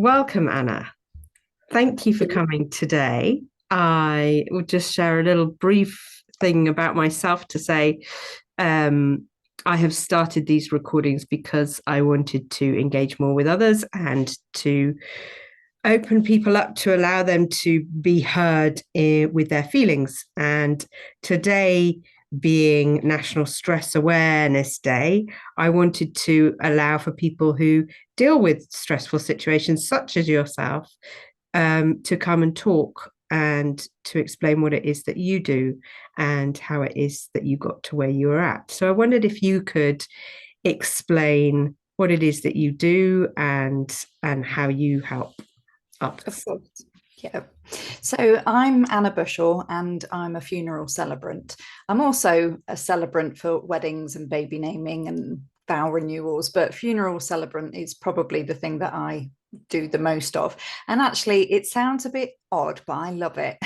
Welcome, Anna. Thank you for coming today. I will just share a little brief thing about myself to say I have started these recordings because I wanted to engage more with others and to open people up to allow them to be heard with their feelings. And today, being National Stress Awareness Day, I wanted to allow for people who deal with stressful situations, such as yourself, to come and talk and to explain what it is that you do and how it is that you got to where you are at. So I wondered if you could explain what it is that you do and how you help Of others. course. Yeah. So I'm Anna Bushel and I'm a funeral celebrant. I'm also a celebrant for weddings and baby naming and vow renewals, but funeral celebrant is probably the thing that I do the most of. And actually, it sounds a bit odd, but I love it.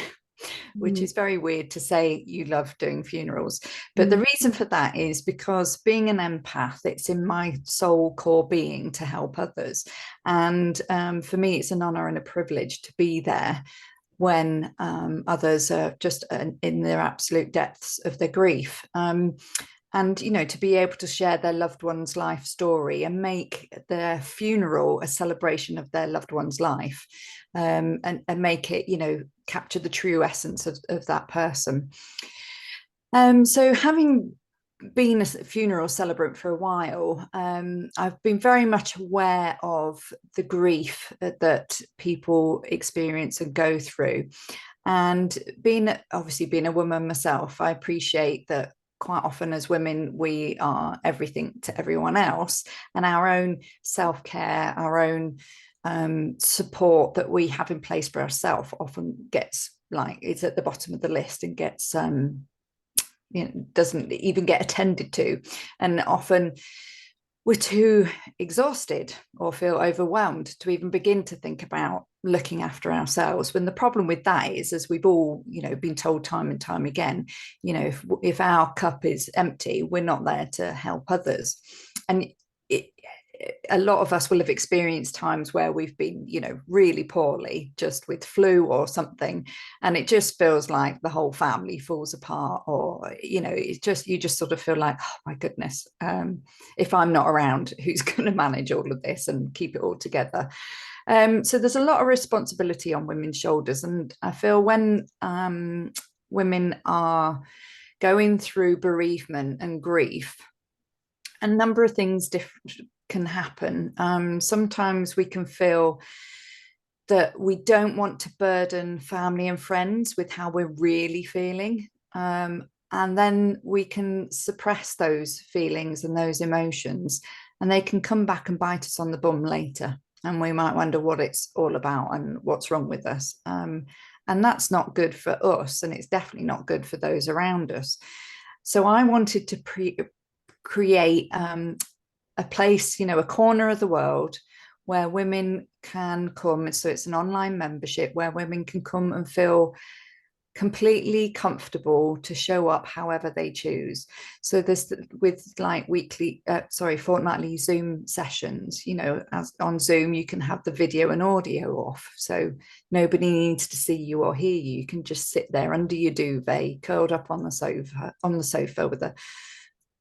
Which Mm, is very weird to say you love doing funerals. But the mm, reason for that is because being an empath, it's in my soul core being to help others. And for me, it's an honor and a privilege to be there when others are just in their absolute depths of their grief. And to be able to share their loved one's life story and make their funeral a celebration of their loved one's life, and make it capture the true essence of that person. So having been a funeral celebrant for a while, I've been very much aware of the grief that people experience and go through. And obviously being a woman myself, I appreciate that quite often as women, we are everything to everyone else, and our own self-care, our own support that we have in place for ourselves often gets like it's at the bottom of the list and gets doesn't even get attended to, and often we're too exhausted or feel overwhelmed to even begin to think about looking after ourselves, when the problem with that is, as we've all been told time and time again, if our cup is empty, we're not there to help others. And it, a lot of us will have experienced times where we've been really poorly, just with flu or something, and it just feels like the whole family falls apart, or it's just, you just sort of feel like, oh my goodness, if I'm not around, who's going to manage all of this and keep it all together? So there's a lot of responsibility on women's shoulders, and I feel when women are going through bereavement and grief, a number of things can happen. Sometimes we can feel that we don't want to burden family and friends with how we're really feeling. And then we can suppress those feelings and those emotions, and they can come back and bite us on the bum later. And we might wonder what it's all about and what's wrong with us. And that's not good for us. And it's definitely not good for those around us. So I wanted to create a place, a corner of the world where women can come. So it's an online membership where women can come and feel completely comfortable to show up however they choose. So there's with like fortnightly Zoom sessions, as on Zoom, you can have the video and audio off. So nobody needs to see you or hear you. You can just sit there under your duvet, curled up on the sofa with a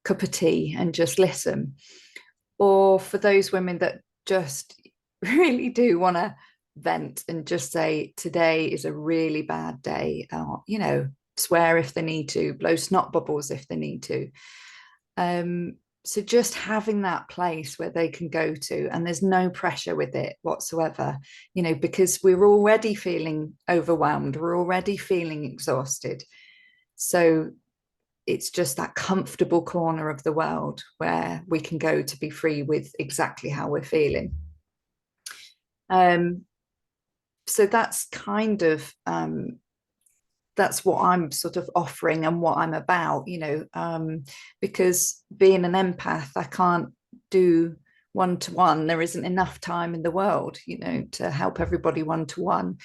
cup of tea and just listen. Or for those women that just really do want to vent and just say, today is a really bad day, or, swear if they need to, blow snot bubbles if they need to. So just having that place where they can go to, and there's no pressure with it whatsoever, because we're already feeling overwhelmed, we're already feeling exhausted. So it's just that comfortable corner of the world where we can go to be free with exactly how we're feeling. So that's kind of that's what I'm sort of offering and what I'm about, because being an empath, I can't do one-to-one. There isn't enough time in the world, to help everybody one-to-one.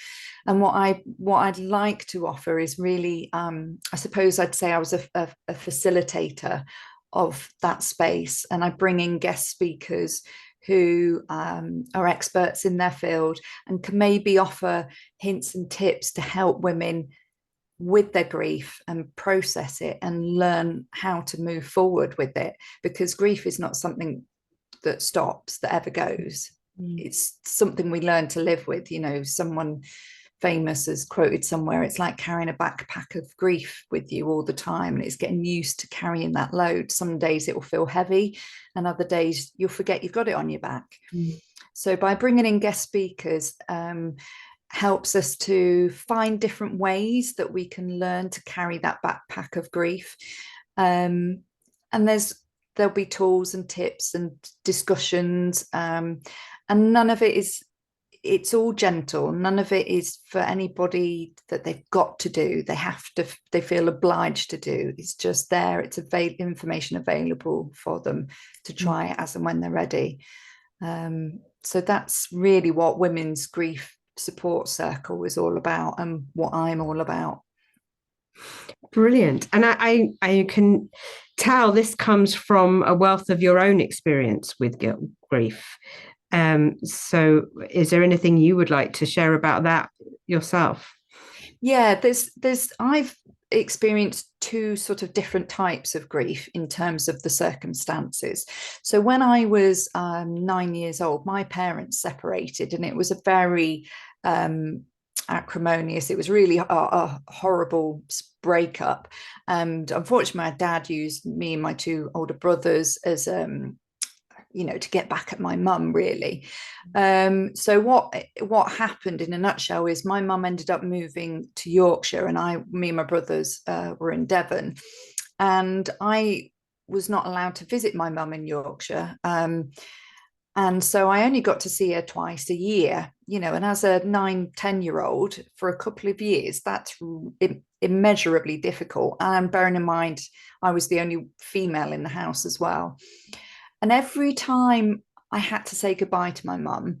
And what I'd like to offer is really, I suppose I'd say I was a facilitator of that space, and I bring in guest speakers who are experts in their field and can maybe offer hints and tips to help women with their grief and process it and learn how to move forward with it, because grief is not something that stops, that ever goes. It's something we learn to live with. Someone famous has quoted somewhere, it's like carrying a backpack of grief with you all the time, and it's getting used to carrying that load. Some days it will feel heavy, and other days you'll forget you've got it on your back. So by bringing in guest speakers helps us to find different ways that we can learn to carry that backpack of grief, and there'll be tools and tips and discussions, and none of it is, it's all gentle. None of it is for anybody that they've got to do, they feel obliged to do. It's just there, it's information available for them to try as and when they're ready. So that's really what Women's Grief Support Circle is all about, and what I'm all about. Brilliant. And I can tell this comes from a wealth of your own experience with grief. So is there anything you would like to share about that yourself? Yeah, I've experienced two sort of different types of grief in terms of the circumstances. So when I was 9 years old, my parents separated, and it was a very acrimonious, it was really a horrible breakup. And unfortunately, my dad used me and my two older brothers as to get back at my mum, really. So what happened in a nutshell is my mum ended up moving to Yorkshire, and me and my brothers were in Devon, and I was not allowed to visit my mum in Yorkshire. And so I only got to see her twice a year, and as a 9-10-year-old for a couple of years, that's immeasurably difficult. And bearing in mind, I was the only female in the house as well. And every time I had to say goodbye to my mum,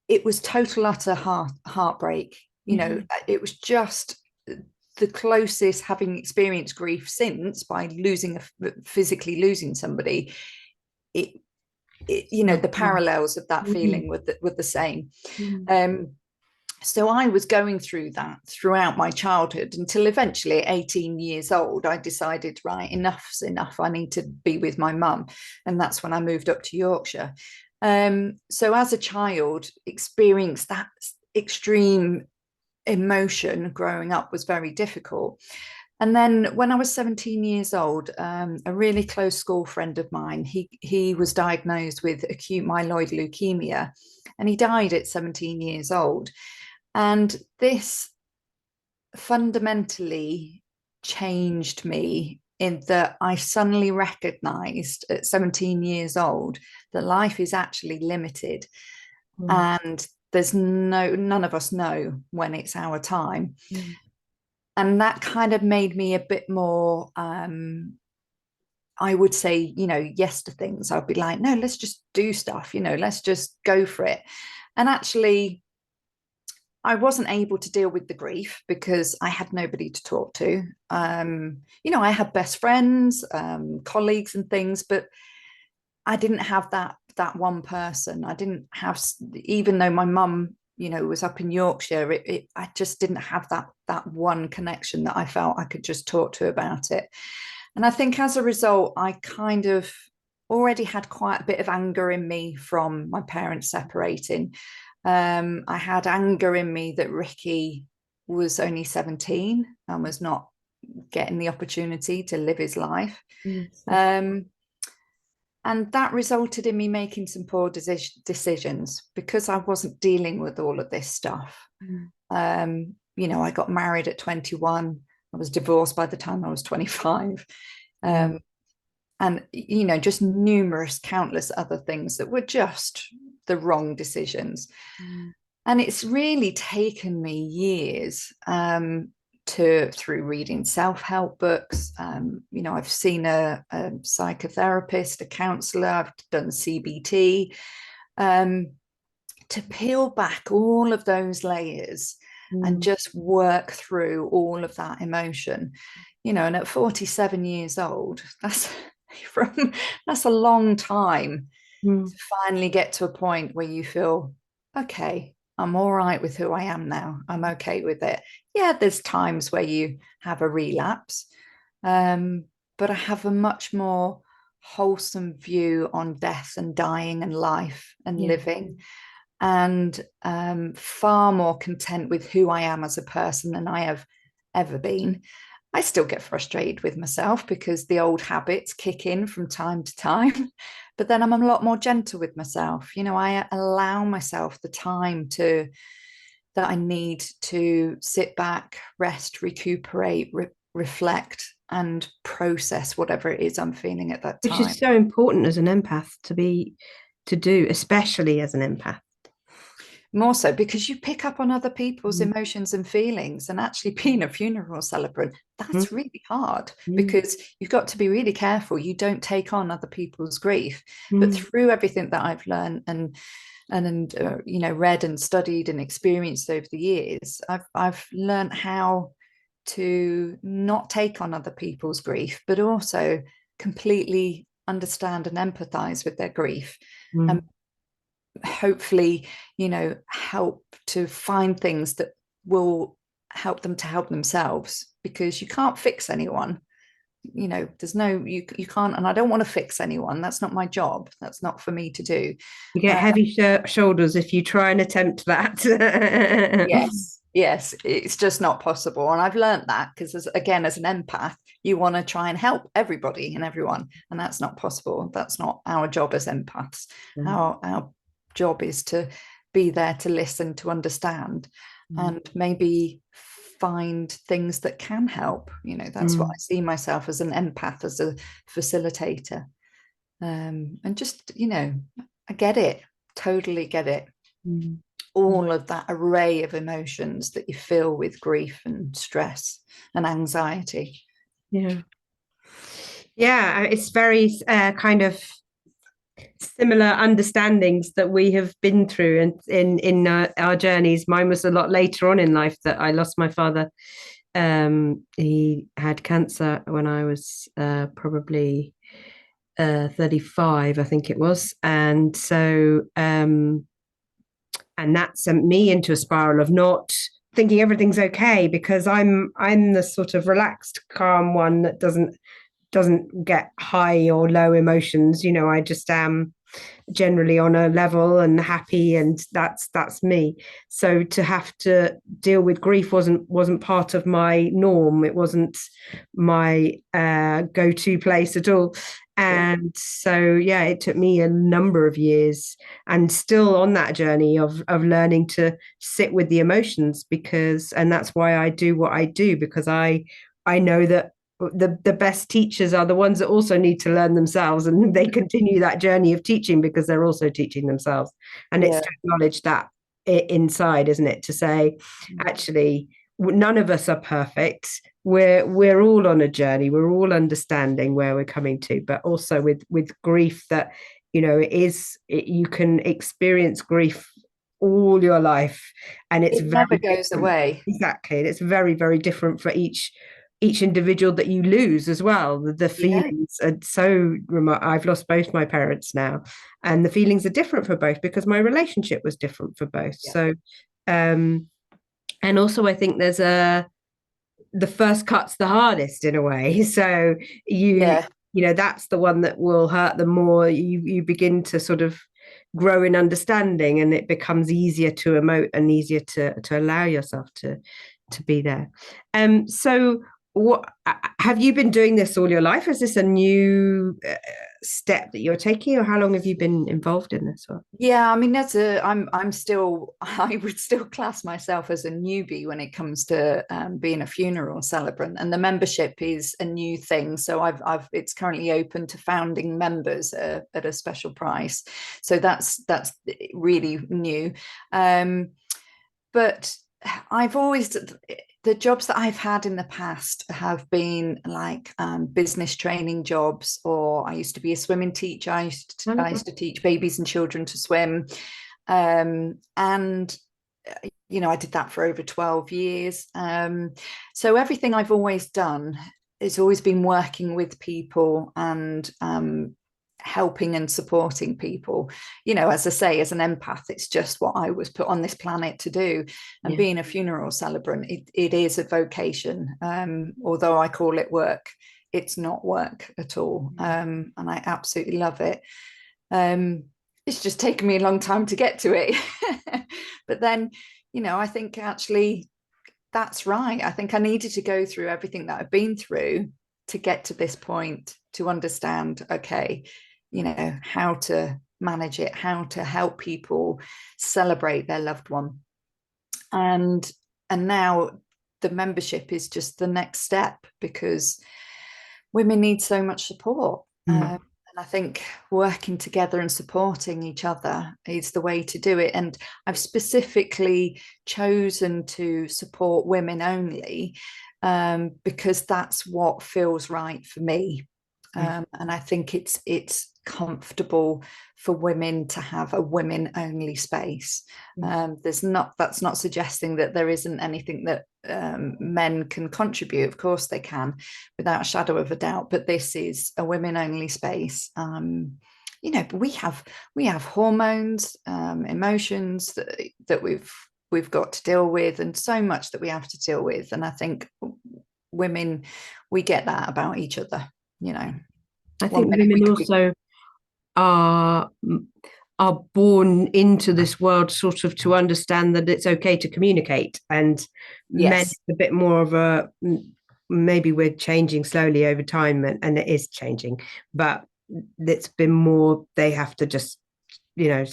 it was total utter heartbreak. It was just the closest, having experienced grief since by physically losing somebody. The parallels of that feeling were the same. So I was going through that throughout my childhood until eventually at 18 years old, I decided, right, enough's enough. I need to be with my mum. And that's when I moved up to Yorkshire. So as a child, experienced that extreme emotion growing up was very difficult. And then when I was 17 years old, a really close school friend of mine, he was diagnosed with acute myeloid leukemia, and he died at 17 years old. And this fundamentally changed me in that I suddenly recognized at 17 years old that life is actually limited. And there's none of us know when it's our time. And that kind of made me a bit more, I would say, yes to things. I'd be like, no, let's just do stuff, let's just go for it. And actually, I wasn't able to deal with the grief because I had nobody to talk to. I had best friends, colleagues and things, but I didn't have that one person. I didn't have, even though my mum, was up in Yorkshire, I just didn't have that one connection that I felt I could just talk to about it. And I think as a result, I kind of already had quite a bit of anger in me from my parents separating. I had anger in me that Ricky was only 17 and was not getting the opportunity to live his life. And that resulted in me making some poor decisions because I wasn't dealing with all of this stuff. I got married at 21. I was divorced by the time I was 25. And, just numerous, countless other things that were just the wrong decisions. And it's really taken me years through reading self-help books. I've seen a psychotherapist, a counselor, I've done CBT, to peel back all of those layers and just work through all of that emotion. And at 47 years old, that's a long time Mm. to finally get to a point where you feel, okay, I'm all right with who I am now. I'm okay with it. Yeah, there's times where you have a relapse, but I have a much more wholesome view on death and dying and life and Yeah. living, and far more content with who I am as a person than I have ever been. I still get frustrated with myself because the old habits kick in from time to time, but then I'm a lot more gentle with myself. You know, I allow myself the time to that I need to sit back, rest, recuperate, reflect, and process whatever it is I'm feeling at that Which time. is so important as an empath to do, especially as an empath. More so because you pick up on other people's Mm. emotions and feelings, and actually being a funeral celebrant, that's Mm. really hard Mm. because you've got to be really careful you don't take on other people's grief. But Mm. through everything that I've learned and you know, read and studied and experienced over the years, I've learned how to not take on other people's grief, but also completely understand and empathize with their grief, and Mm. hopefully, you know, help to find things that will help them to help themselves, because you can't fix anyone. You know, there's no, you can't, and I don't want to fix anyone. That's not my job. That's not for me to do. You get uh, heavy shoulders if you try and attempt that. yes, it's just not possible, and I've learned that because, again, as an empath, you want to try and help everybody and everyone, and that's not possible. That's not our job as empaths. Mm. Our job is to be there to listen, to understand, Mm. and maybe find things that can help. You know, that's what Mm. I see myself as, an empath, as a facilitator. And just, you know, I get it, totally get it, Mm. all of that array of emotions that you feel with grief and stress and anxiety. Yeah. Yeah, it's very kind of similar understandings that we have been through, and in our journeys. Mine was a lot later on in life that I lost my father. He had cancer when I was probably 35, I think it was, and so and that sent me into a spiral of not thinking everything's okay, because I'm the sort of relaxed, calm one that doesn't get high or low emotions. You know, I just am generally on a level and happy, and that's me. So to have to deal with grief wasn't part of my norm. It wasn't my go-to place at all. Yeah. And so yeah, it took me a number of years, and still on that journey of learning to sit with the emotions, because and that's why I do what I do, because I know that the best teachers are the ones that also need to learn themselves, and they continue that journey of teaching because they're also teaching themselves. And it's Yeah. to acknowledge that inside, isn't it, to say, actually, none of us are perfect. We're all on a journey, we're all understanding where we're coming to, but also with grief, that you know, you can experience grief all your life, and it's It never very goes different. away. Exactly, and it's very, very different for each individual that you lose as well. The Yeah. feelings are so remote. I've lost both my parents now, and the feelings are different for both because my relationship was different for both. Yeah. So um and also I think there's a the first cut's the hardest in a way. So you Yeah. you know, that's the one that will hurt the more you begin to sort of grow in understanding, and it becomes easier to emote and easier to allow yourself to be there. So what have you been doing this all your life? Is this a new step that you're taking, or how long have you been involved in this one? Yeah, I mean, I'm still, I would still class myself as a newbie when it comes to being a funeral celebrant, and the membership is a new thing. So it's currently open to founding members at a special price. So that's really new. But I've always, the jobs that I've had in the past have been like business training jobs, or I used to be a swimming teacher. I used to teach babies and children to swim, and you know, I did that for over 12 years. So everything I've always done has always been working with people and helping and supporting people. You know, as I say, as an empath, it's just what I was put on this planet to do. And Yeah. being a funeral celebrant, it is a vocation. Although I call it work, it's not work at all. And I absolutely love it. It's just taken me a long time to get to it. But then, you know, I think actually that's right. I think I needed to go through everything that I've been through to get to this point, to understand, okay, you know, how to manage it, how to help people celebrate their loved one. And now the membership is just the next step, because women need so much support. And I think working together and supporting each other is the way to do it. And I've specifically chosen to support women only, because that's what feels right for me. And I think it's comfortable for women to have a women only space. That's not suggesting that there isn't anything that men can contribute. Of course they can, without a shadow of a doubt, but this is a women only space. You know, but we have hormones, emotions that we've got to deal with, and so much that we have to deal with. And I think women, we get that about each other, you know. I think women also are born into this world sort of to understand that it's okay to communicate, and men, yes, a bit more of a, maybe we're changing slowly over time, and it is changing, but it's been more, they have to just, you know,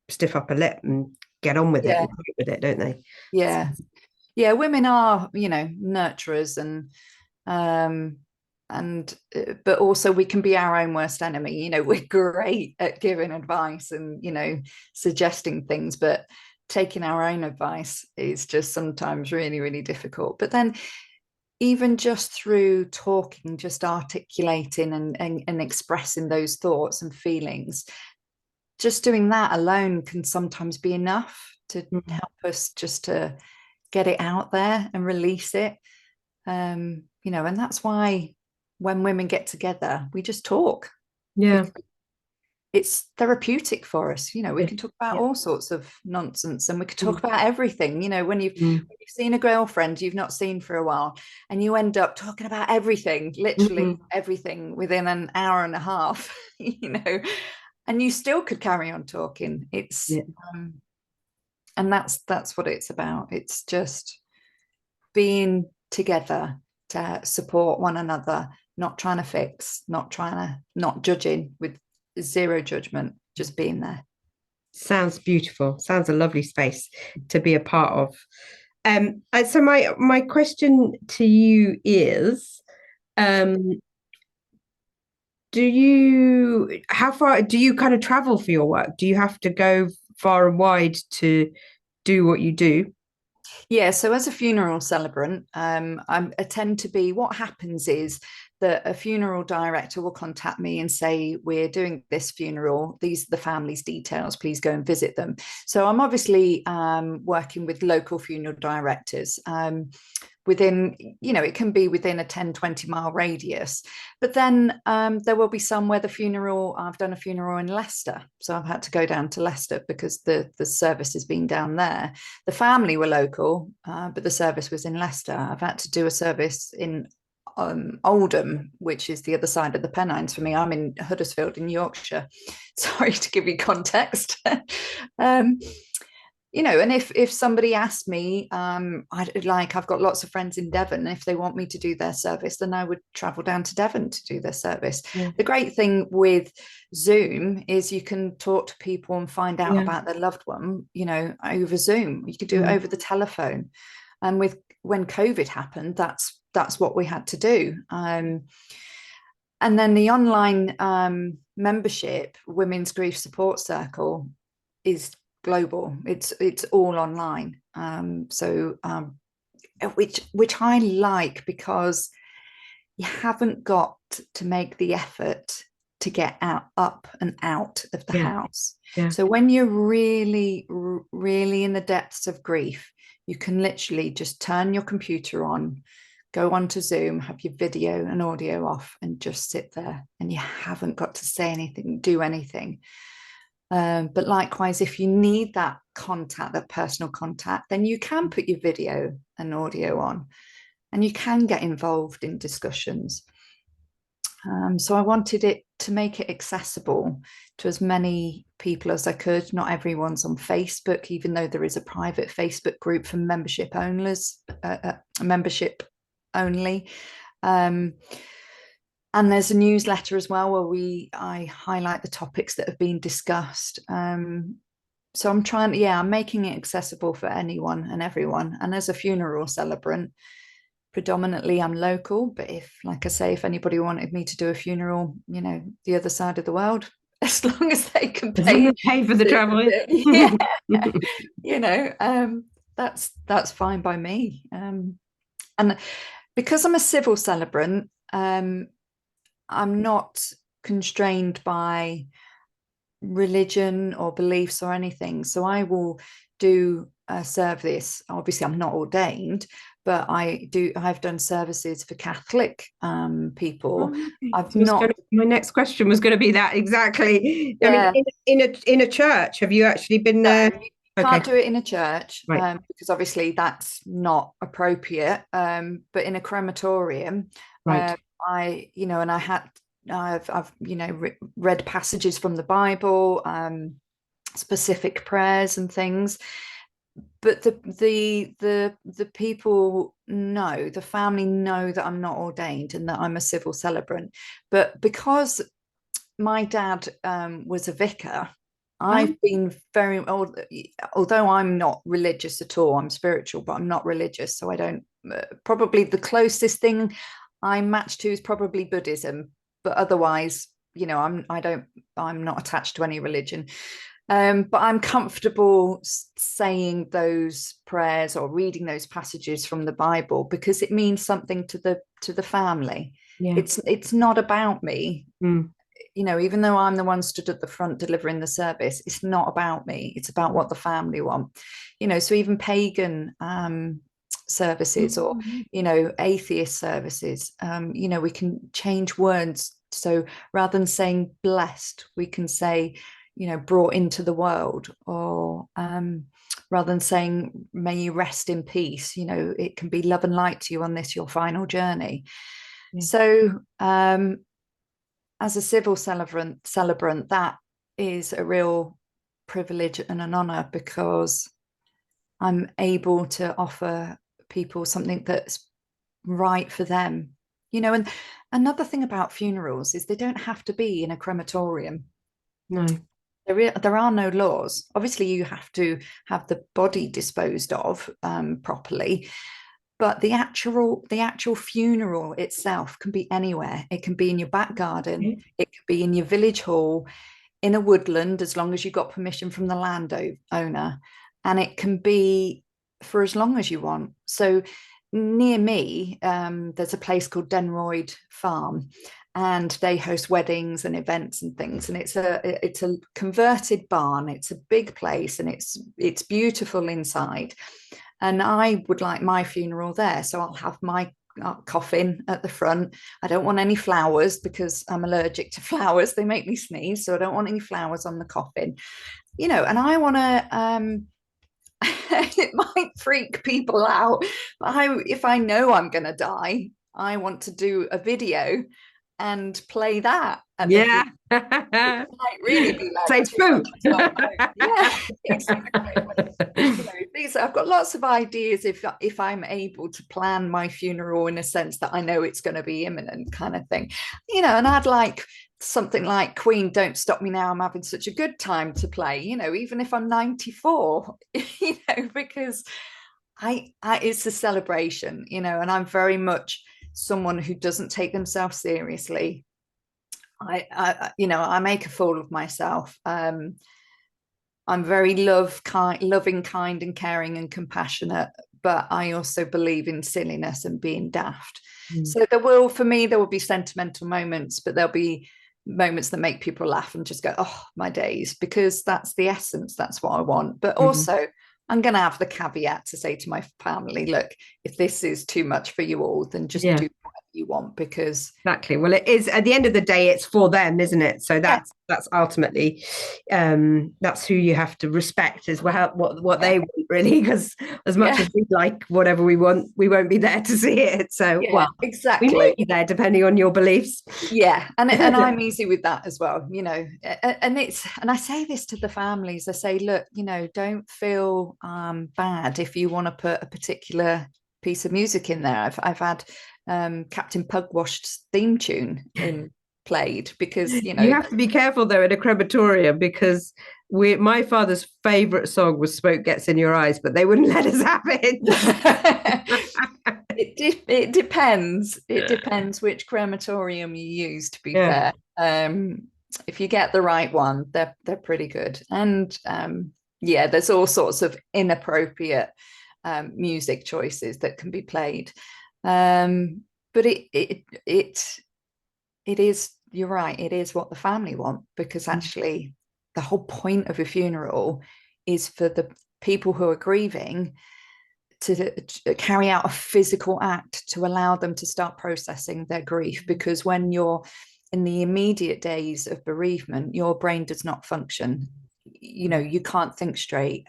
stiff up a lip and get on with it and cope with it, don't they? yeah, yeah. Women are, you know, nurturers, um but also we can be our own worst enemy. You know, we're great at giving advice and, you know, suggesting things, but taking our own advice is just sometimes really, really difficult. But then even just through talking, just articulating and expressing those thoughts and feelings, just doing that alone can sometimes be enough to help us just to get it out there and release it. You know, and that's why when women get together, we just talk. Yeah. It's therapeutic for us. You know, we can talk about Yeah. all sorts of nonsense, and we could talk about everything. You know, when you've seen a girlfriend you've not seen for a while, and you end up talking about everything, literally everything, within an hour and a half, you know, and you still could carry on talking. It's and that's what it's about. It's just being together to support one another, not trying to fix, not judging, with zero judgment, just being there. Sounds beautiful. Sounds a lovely space to be a part of. So my question to you is, how far do you kind of travel for your work? Do you have to go far and wide to do what you do? Yeah, so as a funeral celebrant, I tend to be, what happens is that a funeral director will contact me and say, we're doing this funeral, these are the family's details, please go and visit them. So I'm obviously working with local funeral directors. Within, you know, it can be within a 10-20 mile radius, but then there will be some where I've done a funeral in Leicester, so I've had to go down to Leicester because the service has been down there. The family were local, but the service was in Leicester. I've had to do a service in Oldham, which is the other side of the Pennines for me. I'm in Huddersfield in Yorkshire. Sorry to give you context. You know, and if somebody asked me, I've got lots of friends in Devon, if they want me to do their service, then I would travel down to Devon to do their service. The great thing with Zoom is you can talk to people and find out about their loved one, you know, over Zoom. You could do it over the telephone. And when COVID happened, that's what we had to do. And then the online membership, Women's Grief Support Circle, is global. It's all online. Which I like, because you haven't got to make the effort to get up and out of the house. So when you're really, really in the depths of grief, you can literally just turn your computer on, go onto Zoom, have your video and audio off, and just sit there, and you haven't got to say anything, do anything. But likewise, if you need that contact, that personal contact, then you can put your video and audio on, and you can get involved in discussions. So I wanted it to make it accessible to as many people as I could. Not everyone's on Facebook, even though there is a private Facebook group for membership only. And there's a newsletter as well where I highlight the topics that have been discussed. So I'm making it accessible for anyone and everyone. And as a funeral celebrant, predominantly I'm local, but if anybody wanted me to do a funeral, the other side of the world, as long as they can pay for the travel, that's fine by me. And because I'm a civil celebrant, I'm not constrained by religion or beliefs or anything. So I will do a service. Obviously, I'm not ordained, but I've done services for Catholic people. My next question was going to be that exactly. Yeah. I mean, in a church, have you actually been there? You can't do it in a church, right. Because obviously that's not appropriate. But in a crematorium, right. I've read passages from the Bible, specific prayers and things. But the people know, the family know that I'm not ordained and that I'm a civil celebrant. But because my dad was a vicar, I've been although I'm not religious at all, I'm spiritual, but I'm not religious. So I don't, probably the closest thing I match to is probably Buddhism. But otherwise, I'm not attached to any religion. But I'm comfortable saying those prayers or reading those passages from the Bible because it means something to the family. Yeah. It's not about me. Even though I'm the one stood at the front delivering the service, it's not about me. It's about what the family want. So even pagan services or atheist services, we can change words. So rather than saying blessed, we can say brought into the world, or rather than saying may you rest in peace, it can be love and light to you on this your final journey. So as a civil celebrant, that is a real privilege and an honor because I'm able to offer people something that's right for them. And another thing about funerals is they don't have to be in a crematorium. No. There are no laws. Obviously, you have to have the body disposed of properly, but the actual funeral itself can be anywhere. It can be in your back garden. It could be in your village hall, in a woodland, as long as you got permission from the landowner, and it can be for as long as you want. So near me, there's a place called Denroyd Farm, and they host weddings and events and things. And it's a converted barn. It's a big place, and it's beautiful inside. And I would like my funeral there, so I'll have my coffin at the front. I don't want any flowers because I'm allergic to flowers. They make me sneeze, so I don't want any flowers on the coffin. And I want to. It might freak people out, but if I know I'm going to die, I want to do a video and play that. Yeah. It might really be like say food. Yeah, exactly. I've got lots of ideas if I'm able to plan my funeral in a sense that I know it's going to be imminent, kind of thing. And I'd like something like Queen Don't Stop Me Now, I'm Having Such a Good Time to play, even if I'm 94, because it's a celebration, and I'm very much someone who doesn't take themselves seriously. I make a fool of myself. I'm very loving, kind and caring and compassionate, but I also believe in silliness and being daft. So there will be sentimental moments, but there'll be moments that make people laugh and just go, oh, my days, because that's the essence. That's what I want. But also I'm going to have the caveat to say to my family, look, if this is too much for you all, then just do whatever you want, because exactly. Well, it is, at the end of the day, it's for them, isn't it? So that's ultimately, that's who you have to respect as well, what they want, really, because as much as we like whatever we want, we won't be there to see it. So well, exactly, we may be there depending on your beliefs. And I'm easy with that as well, you know. And I say this to the families. I say, look, you know, don't feel bad if you want to put a particular piece of music in there. I've had Captain Pugwash's theme tune played, because, you know, you have to be careful though in a crematorium, because my father's favorite song was Smoke Gets in Your Eyes, but they wouldn't let us have it. It depends which crematorium you use, to be fair. If you get the right one, they're pretty good. And there's all sorts of inappropriate music choices that can be played, but it is, you're right, it is what the family want, because actually the whole point of a funeral is for the people who are grieving to carry out a physical act to allow them to start processing their grief. Because when you're in the immediate days of bereavement, your brain does not function. You know, you can't think straight.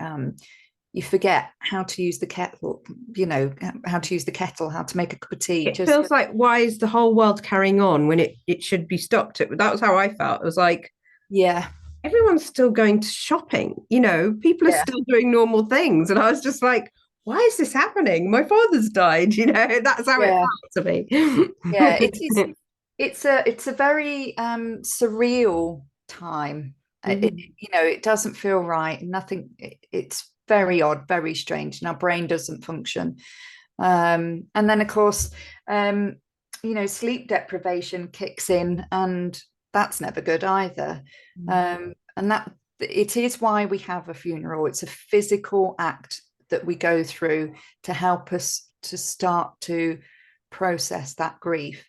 You forget how to use the kettle, you know, how to use the kettle, how to make a cup of tea. It feels like, why is the whole world carrying on when it should be stopped? That was how I felt. It was like, everyone's still going to shopping, you know, people are still doing normal things. And I was just like, why is this happening? My father's died, you know. That's how it felt to me. It is. It's a very surreal time. You know, it doesn't feel right. Nothing. It's very odd, very strange, and our brain doesn't function. And then, of course, you know, sleep deprivation kicks in, and that's never good either. And that, it is why we have a funeral. It's a physical act that we go through to help us to start to process that grief.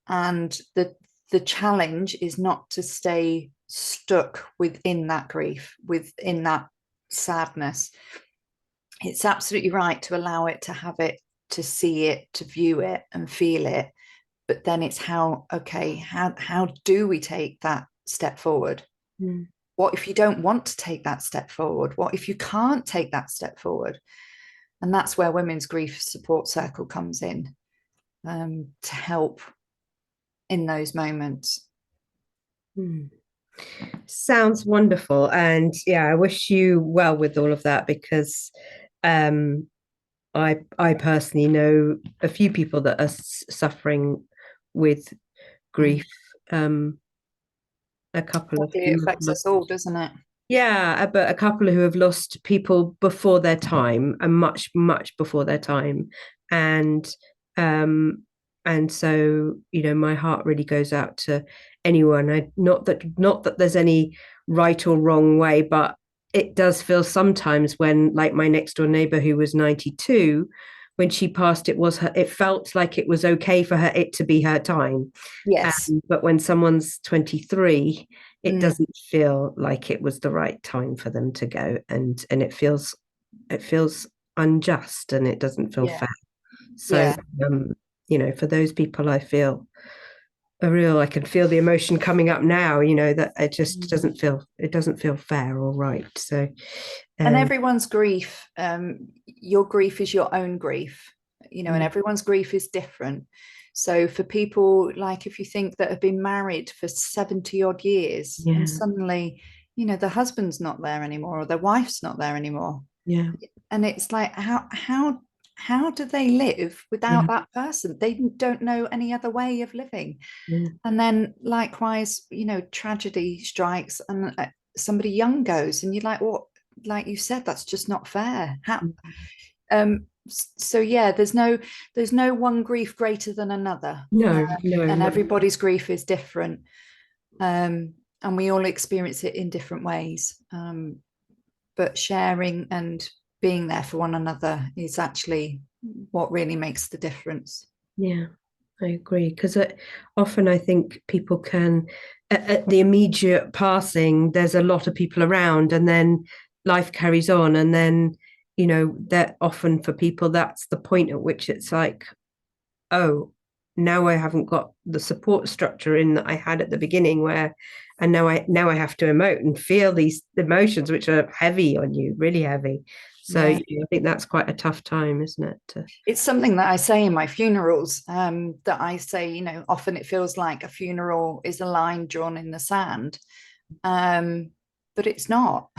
And the challenge is not to stay stuck within that grief, within that sadness. It's absolutely right to allow it, to have it, to see it, to view it and feel it. But then it's how do we take that step forward? What if you don't want to take that step forward? What if you can't take that step forward? And that's where Women's Grief Support Circle comes in, to help in those moments. Sounds wonderful. And I wish you well with all of that, because I personally know a few people that are suffering with grief. A couple of it affects us all, doesn't it? But a couple who have lost people before their time, and much before their time, and so, you know, my heart really goes out to anyone. Not that there's any right or wrong way, but it does feel sometimes when, like my next door neighbor who was 92, when she passed, it felt like it was okay for her, it to be her time. Yes. But when someone's 23, it doesn't feel like it was the right time for them to go, and it feels unjust, and it doesn't feel fair. So you know, for those people, I feel I can feel the emotion coming up now, you know, that it just doesn't feel fair or right. So and everyone's grief, your grief is your own grief, you know, and everyone's grief is different. So for people, like, if you think that have been married for 70 odd years, and suddenly, you know, the husband's not there anymore, or their wife's not there anymore, and it's like, how do they live without that person? They don't know any other way of living. And then likewise, you know, tragedy strikes and somebody young goes, and you're like, what? Like you said, that's just not fair. How? So there's no one grief greater than another. And everybody's grief is different, and we all experience it in different ways. But sharing and being there for one another is actually what really makes the difference. I agree, because often I think people can, at the immediate passing, there's a lot of people around, and then life carries on, and then, that often for people, that's the point at which it's like, oh, now I haven't got the support structure in that I had at the beginning, and now I have to emote and feel these emotions which are heavy on you, really heavy. So Yeah. I think that's quite a tough time, isn't it? It's something that I say in my funerals, that I say, often it feels like a funeral is a line drawn in the sand, but it's not.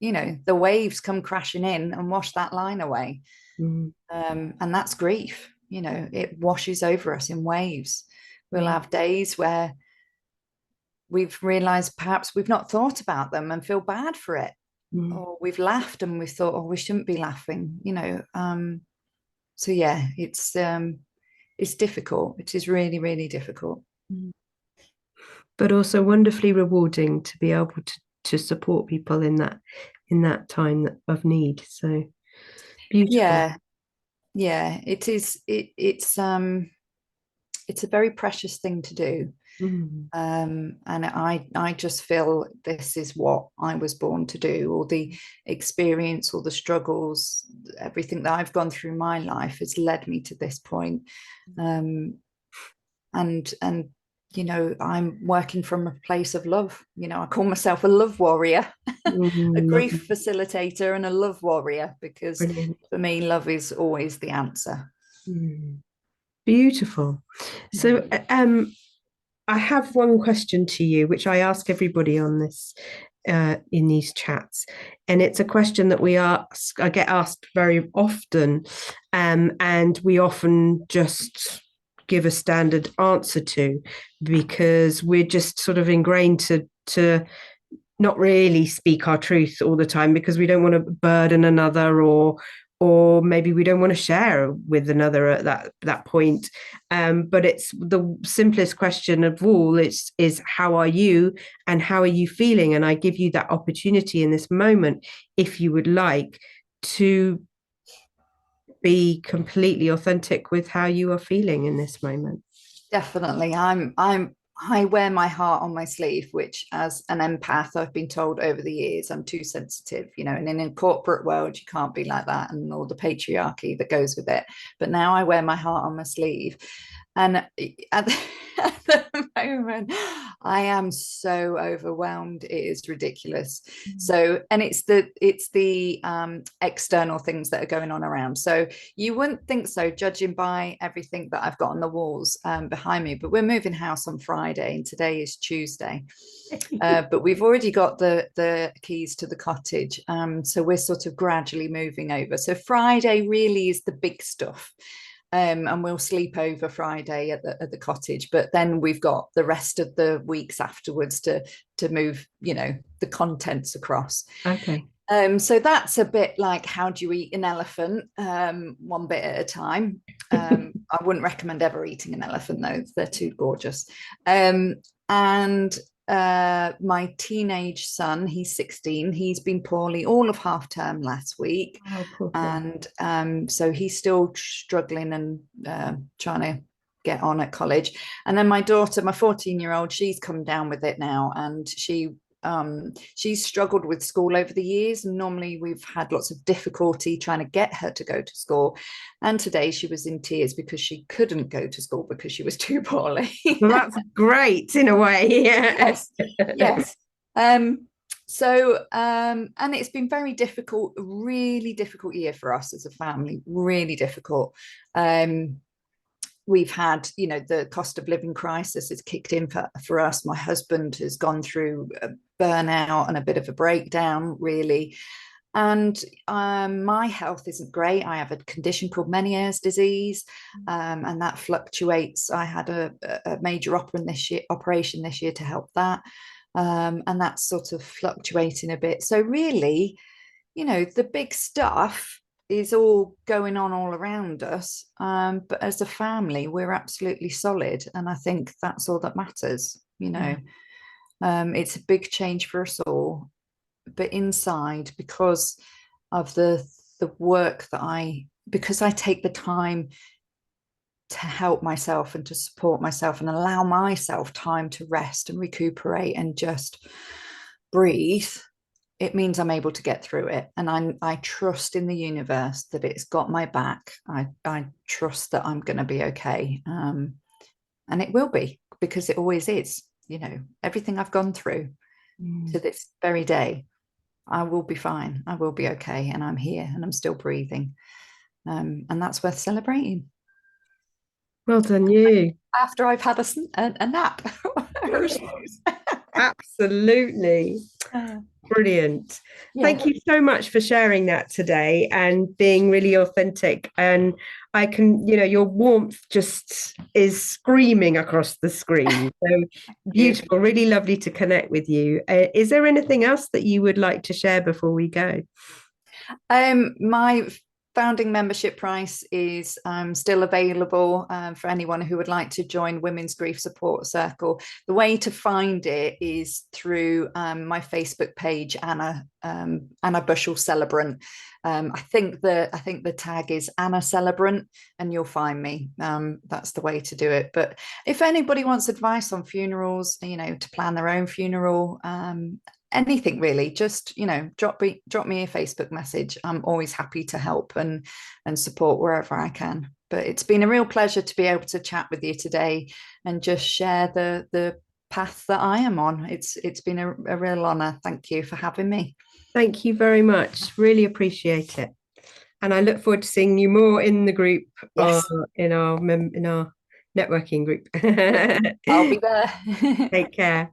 The waves come crashing in and wash that line away. Mm. And that's grief. It washes over us in waves. We'll have days where we've realized perhaps we've not thought about them and feel bad for it. Or we've laughed and we thought, oh, we shouldn't be laughing. So yeah, it's difficult. It is really, really difficult. But also wonderfully rewarding to be able to support people in that time of need. So beautiful. Yeah, it is. It's a very precious thing to do. And I just feel this is what I was born to do. All the experience, all the struggles, everything that I've gone through my life has led me to this point. And I'm working from a place of love. I call myself a love warrior, a grief Lovely. facilitator and a love warrior, because Brilliant. for me love is always the answer. Beautiful. So I have one question to you, which I ask everybody on this in these chats, and it's a question that I get asked very often, and we often just give a standard answer to, because we're just sort of ingrained to not really speak our truth all the time because we don't want to burden another, or maybe we don't want to share with another at that point. But it's the simplest question of all. Is how are you and how are you feeling? And I give you that opportunity in this moment, if you would like, to be completely authentic with how you are feeling in this moment. Definitely. I wear my heart on my sleeve, which as an empath, I've been told over the years I'm too sensitive, and in a corporate world, you can't be like that and all the patriarchy that goes with it. But now I wear my heart on my sleeve. And at the moment, I am so overwhelmed. It is ridiculous. So, and it's the external things that are going on around. So you wouldn't think so, judging by everything that I've got on the walls behind me. But we're moving house on Friday, and today is Tuesday. But we've already got the keys to the cottage, so we're sort of gradually moving over. So Friday really is the big stuff. And we'll sleep over Friday at the cottage, but then we've got the rest of the weeks afterwards to move, the contents across. Okay. So that's a bit like, how do you eat an elephant? One bit at a time. I wouldn't recommend ever eating an elephant, though. They're too gorgeous. And my teenage son, he's 16, he's been poorly all of half term last week. Oh, poor thing. And so he's still struggling and trying to get on at college. And then my daughter, my 14-year-old, she's come down with it now, and she's struggled with school over the years, and normally we've had lots of difficulty trying to get her to go to school, and today she was in tears because she couldn't go to school because she was too poorly. Well, that's great in a way. Yeah. Yes. So and it's been very difficult, a really difficult year for us as a family, really difficult. We've had, the cost of living crisis has kicked in for us. My husband has gone through a burnout and a bit of a breakdown, really. And my health isn't great. I have a condition called Meniere's disease, and that fluctuates. I had a major operation this year to help that. And that's sort of fluctuating a bit. So really, the big stuff is all going on all around us. But as a family, we're absolutely solid. And I think that's all that matters. It's a big change for us all. But inside, because of the work because I take the time to help myself and to support myself and allow myself time to rest and recuperate and just breathe, it means I'm able to get through it. And I trust in the universe that it's got my back. I trust that I'm going to be okay. And it will be, because it always is. You know, everything I've gone through to this very day, I will be fine. I will be okay. And I'm here and I'm still breathing. And that's worth celebrating. Well done, you. After I've had a nap. Absolutely. Brilliant. Yeah. Thank you so much for sharing that today and being really authentic. And I can, your warmth just is screaming across the screen. So beautiful, really lovely to connect with you. Is there anything else that you would like to share before we go? My founding membership price is still available for anyone who would like to join Women's Grief Support Circle. The way to find it is through my Facebook page, Anna Bushel Celebrant. I think the tag is Anna Celebrant, and you'll find me. That's the way to do it. But if anybody wants advice on funerals, to plan their own funeral, anything really, just drop me a Facebook message. I'm always happy to help and support wherever I can. But it's been a real pleasure to be able to chat with you today and just share the path that I am on. It's been a real honor. Thank you for having me. Thank you very much. Really appreciate it. And I look forward to seeing you more in the group, Yes. or in our networking group. I'll be there. Take care.